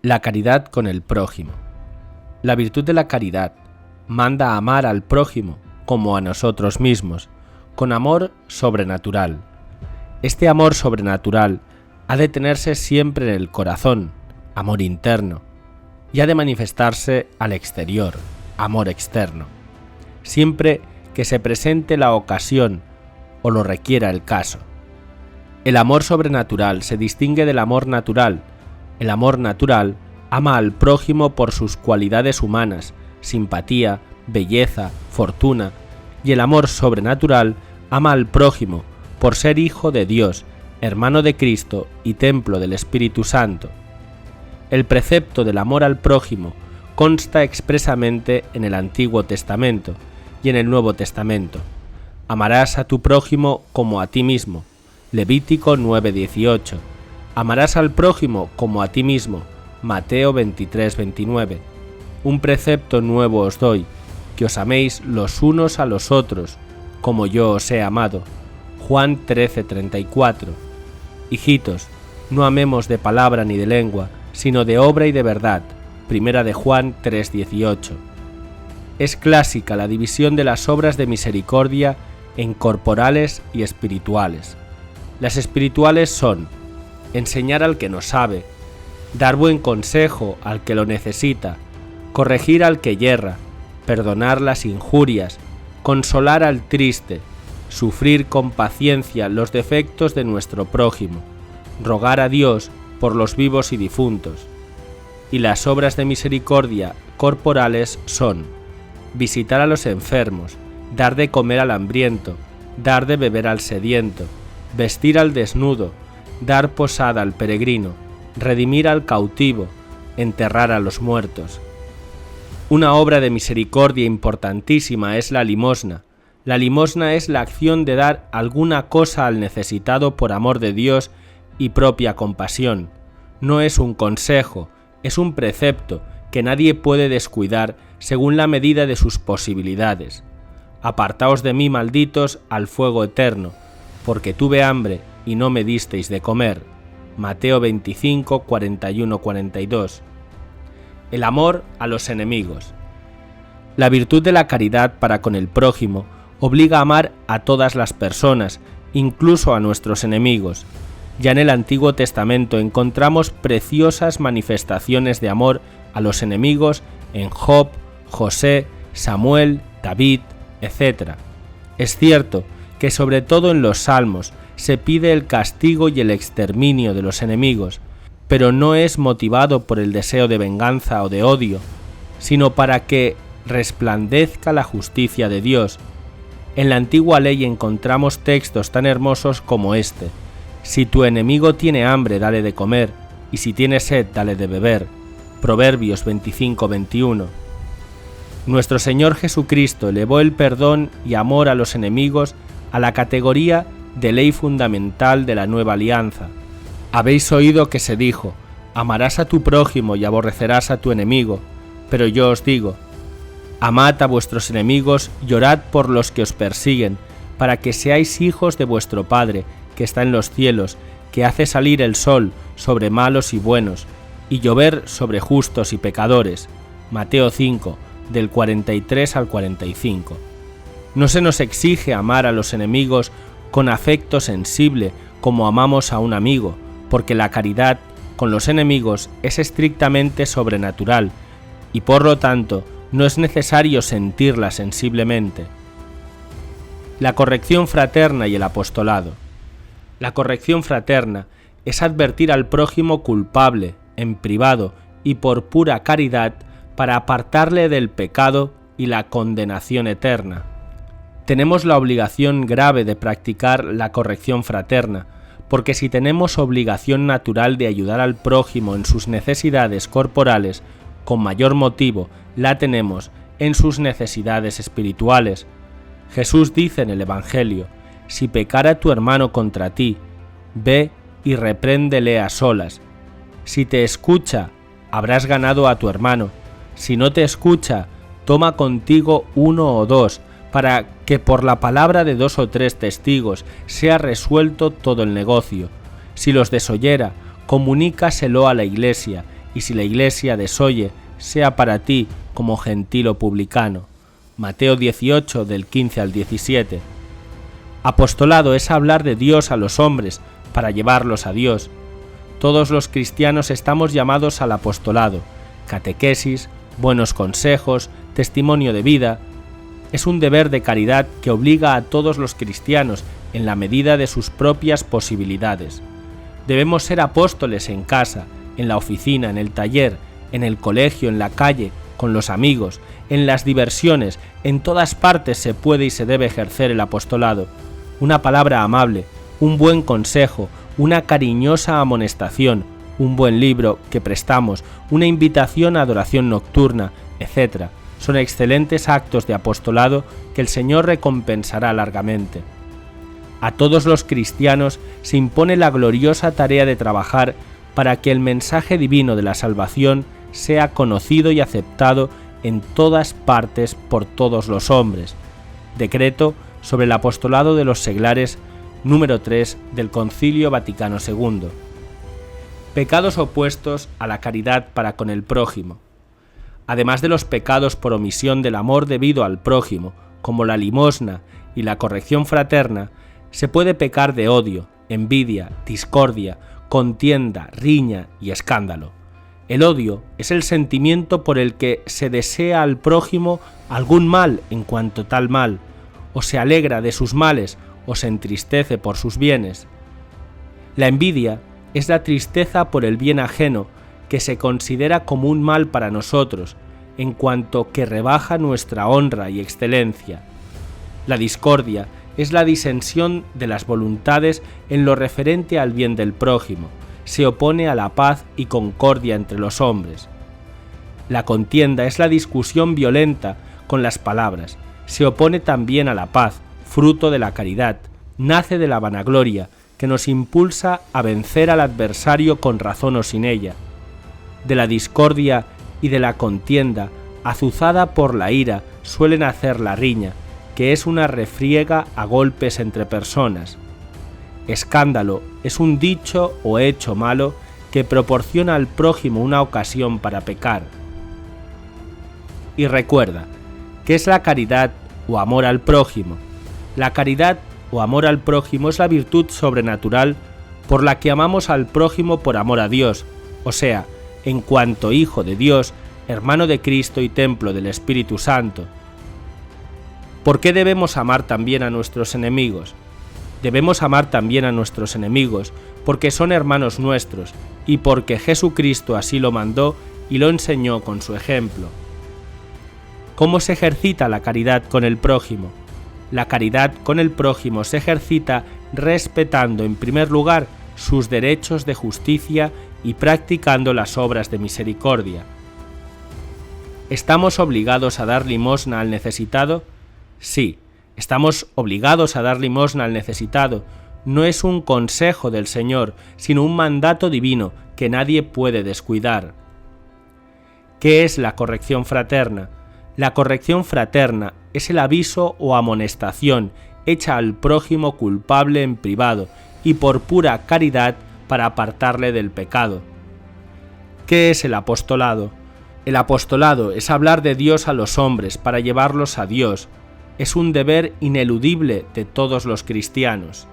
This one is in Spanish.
La caridad con el prójimo. La virtud de la caridad manda a amar al prójimo como a nosotros mismos, con amor sobrenatural. Este amor sobrenatural ha de tenerse siempre en el corazón, amor interno, y ha de manifestarse al exterior, amor externo, siempre que se presente la ocasión o lo requiera el caso. El amor sobrenatural se distingue del amor natural. El amor natural ama al prójimo por sus cualidades humanas, simpatía, belleza, fortuna, y el amor sobrenatural ama al prójimo por ser hijo de Dios, hermano de Cristo y templo del Espíritu Santo. El precepto del amor al prójimo consta expresamente en el Antiguo Testamento y en el Nuevo Testamento. Amarás a tu prójimo como a ti mismo. Levítico 9:18. Amarás al prójimo como a ti mismo. Mateo 23:29. Un precepto nuevo os doy, que os améis los unos a los otros, como yo os he amado. Juan 13:34. Hijitos, no amemos de palabra ni de lengua, sino de obra y de verdad. Primera de Juan 3:18. Es clásica la división de las obras de misericordia en corporales y espirituales. Las espirituales son enseñar al que no sabe, dar buen consejo al que lo necesita, corregir al que yerra, perdonar las injurias, consolar al triste, sufrir con paciencia los defectos de nuestro prójimo, rogar a Dios por los vivos y difuntos. Y las obras de misericordia corporales son visitar a los enfermos, dar de comer al hambriento, dar de beber al sediento, vestir al desnudo, dar posada al peregrino, redimir al cautivo, enterrar a los muertos. Una obra de misericordia importantísima es la limosna. La limosna es la acción de dar alguna cosa al necesitado por amor de Dios y propia compasión. No es un consejo, es un precepto que nadie puede descuidar según la medida de sus posibilidades. Apartaos de mí, malditos, al fuego eterno, porque tuve hambre y no me disteis de comer. Mateo 25, 41, 42. El amor a los enemigos. La virtud de la caridad para con el prójimo obliga a amar a todas las personas, incluso a nuestros enemigos. Ya en el Antiguo Testamento encontramos preciosas manifestaciones de amor a los enemigos en Job, José, Samuel, David, etc. Es cierto que sobre todo en los Salmos se pide el castigo y el exterminio de los enemigos, pero no es motivado por el deseo de venganza o de odio, sino para que resplandezca la justicia de Dios. En la antigua ley encontramos textos tan hermosos como este: si tu enemigo tiene hambre, dale de comer, y si tiene sed, dale de beber. Proverbios 25:21. Nuestro Señor Jesucristo elevó el perdón y amor a los enemigos a la categoría de ley fundamental de la nueva alianza. Habéis oído que se dijo: amarás a tu prójimo y aborrecerás a tu enemigo. Pero yo os digo: amad a vuestros enemigos y orad por los que os persiguen, para que seáis hijos de vuestro Padre, que está en los cielos, que hace salir el sol sobre malos y buenos, y llover sobre justos y pecadores. Mateo 5, del 43 al 45. No se nos exige amar a los enemigos con afecto sensible como amamos a un amigo, porque la caridad con los enemigos es estrictamente sobrenatural, y por lo tanto no es necesario sentirla sensiblemente. La corrección fraterna y el apostolado. La corrección fraterna es advertir al prójimo culpable, en privado y por pura caridad, para apartarle del pecado y la condenación eterna. Tenemos la obligación grave de practicar la corrección fraterna, porque si tenemos obligación natural de ayudar al prójimo en sus necesidades corporales, con mayor motivo la tenemos en sus necesidades espirituales. Jesús dice en el Evangelio: si pecara tu hermano contra ti, ve y repréndele a solas. Si te escucha, habrás ganado a tu hermano. Si no te escucha, toma contigo 1 o 2, para que por la palabra de 2 o 3 testigos sea resuelto todo el negocio. Si los desoyera, comunícaselo a la Iglesia, y si la Iglesia desoye, sea para ti como gentil o publicano. Mateo 18, del 15 al 17. Apostolado es hablar de Dios a los hombres para llevarlos a Dios. Todos los cristianos estamos llamados al apostolado, catequesis, buenos consejos, testimonio de vida. Es un deber de caridad que obliga a todos los cristianos en la medida de sus propias posibilidades. Debemos ser apóstoles en casa, en la oficina, en el taller, en el colegio, en la calle, con los amigos, en las diversiones, en todas partes se puede y se debe ejercer el apostolado. Una palabra amable, un buen consejo, una cariñosa amonestación, un buen libro que prestamos, una invitación a adoración nocturna, etc. Son excelentes actos de apostolado que el Señor recompensará largamente. A todos los cristianos se impone la gloriosa tarea de trabajar para que el mensaje divino de la salvación sea conocido y aceptado en todas partes por todos los hombres. Decreto sobre el apostolado de los seglares número 3 del Concilio Vaticano II. Pecados opuestos a la caridad para con el prójimo. Además de los pecados por omisión del amor debido al prójimo, como la limosna y la corrección fraterna, se puede pecar de odio, envidia, discordia, contienda, riña y escándalo. El odio es el sentimiento por el que se desea al prójimo algún mal en cuanto tal mal, o se alegra de sus males, o se entristece por sus bienes. La envidia es la tristeza por el bien ajeno, que se considera como un mal para nosotros, en cuanto que rebaja nuestra honra y excelencia. La discordia es la disensión de las voluntades en lo referente al bien del prójimo, se opone a la paz y concordia entre los hombres. La contienda es la discusión violenta con las palabras, se opone también a la paz, fruto de la caridad, nace de la vanagloria, que nos impulsa a vencer al adversario con razón o sin ella. De la discordia y de la contienda, azuzada por la ira, suele nacer la riña, que es una refriega a golpes entre personas. Escándalo es un dicho o hecho malo que proporciona al prójimo una ocasión para pecar. Y recuerda, ¿qué es la caridad o amor al prójimo? La caridad o amor al prójimo es la virtud sobrenatural por la que amamos al prójimo por amor a Dios, o sea, en cuanto Hijo de Dios, hermano de Cristo y templo del Espíritu Santo. ¿Por qué debemos amar también a nuestros enemigos? Debemos amar también a nuestros enemigos, porque son hermanos nuestros, y porque Jesucristo así lo mandó y lo enseñó con su ejemplo. ¿Cómo se ejercita la caridad con el prójimo? La caridad con el prójimo se ejercita respetando en primer lugar sus derechos de justicia y practicando las obras de misericordia. ¿Estamos obligados a dar limosna al necesitado? Sí, estamos obligados a dar limosna al necesitado. No es un consejo del Señor, sino un mandato divino que nadie puede descuidar. ¿Qué es la corrección fraterna? La corrección fraterna es el aviso o amonestación hecha al prójimo culpable en privado y por pura caridad para apartarle del pecado. ¿Qué es el apostolado? El apostolado es hablar de Dios a los hombres para llevarlos a Dios. Es un deber ineludible de todos los cristianos.